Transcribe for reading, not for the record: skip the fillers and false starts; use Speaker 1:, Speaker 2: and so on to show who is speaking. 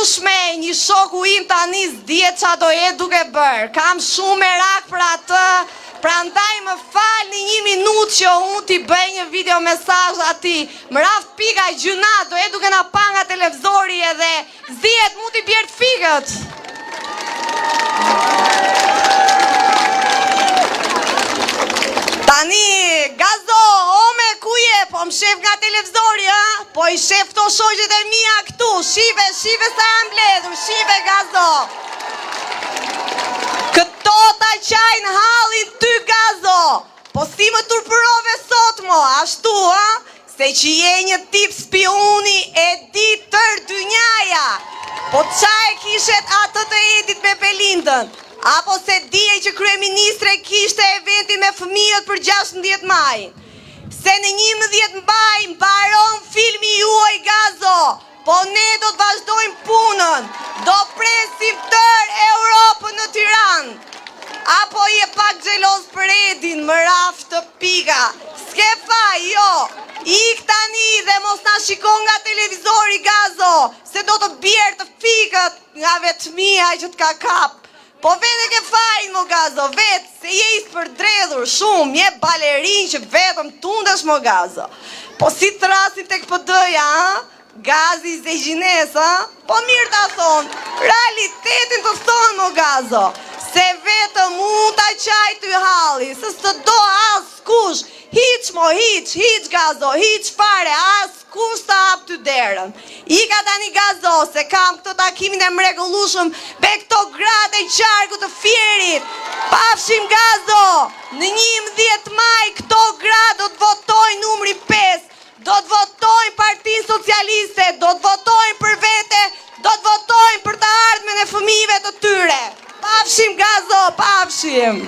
Speaker 1: dushme, një shoku im tani s'dihet qa do jetë duke bërë. Kam shumë merak për atë, prandaj më fal në 1 minutë që unë t'i bëj një video mesazh atij. Më raft pika i gjuna, do jetë duke na pa nga televizori edhe zihet mund t'i bjerë fikët. Tani, Gazo, ome ku je? Po më shef nga televizori, ha? Po i shef to shoqet e mia këtu, shive sa jam mbledhur, shive Gazo. Këto ta qajnë hallin ty Gazo. Po si më turpërove sot mo, ashtu, ha? Se që je një tip spioni e di tër dynjaja. Po qa e kishet atë të Edit me Belindën? Apo se dije që kryeministre kishte eventin me fëmijët për 16 maj? Se në 11 maj mbaron filmi juaj Gazo, po ne do të vazhdojmë punën, do presim tër Europën në Tiranë. Apo je pak xheloz për Edin, më raf të pika. S'ke faj, jo, ik tani dhe mos na shikon nga televizori Gazo, se do të bjerë të fikët nga vetëmia që t'ka kap. Po vete ke fajnë mo Gazo, vetë, se je i përdredhur shumë, je balerin që vetëm tundesh mo Gazo. Po si të rasin tek PD-ja, ha? Gazi se gjines, ha? Po mirë ta thonë, realitetin të thonë mo Gazo, se vetëm mund ta qaj ty halli, se së do as kush, hiq mo, hiq Gazo, hiq fare, as kush ta hap ty derën. Ika tani Gazo, se kam këtë takimin e mrekullueshëm me këto gratë e qarku të Fierit. Pafshim Gazo, në 11 maj këto gratë do të votojnë numri 5, do të votojnë Partinë Socialiste, do të votojnë për vete, do të votojnë për të ardhmen e fëmijëve të tyre. Pafshim Gazo, pafshim.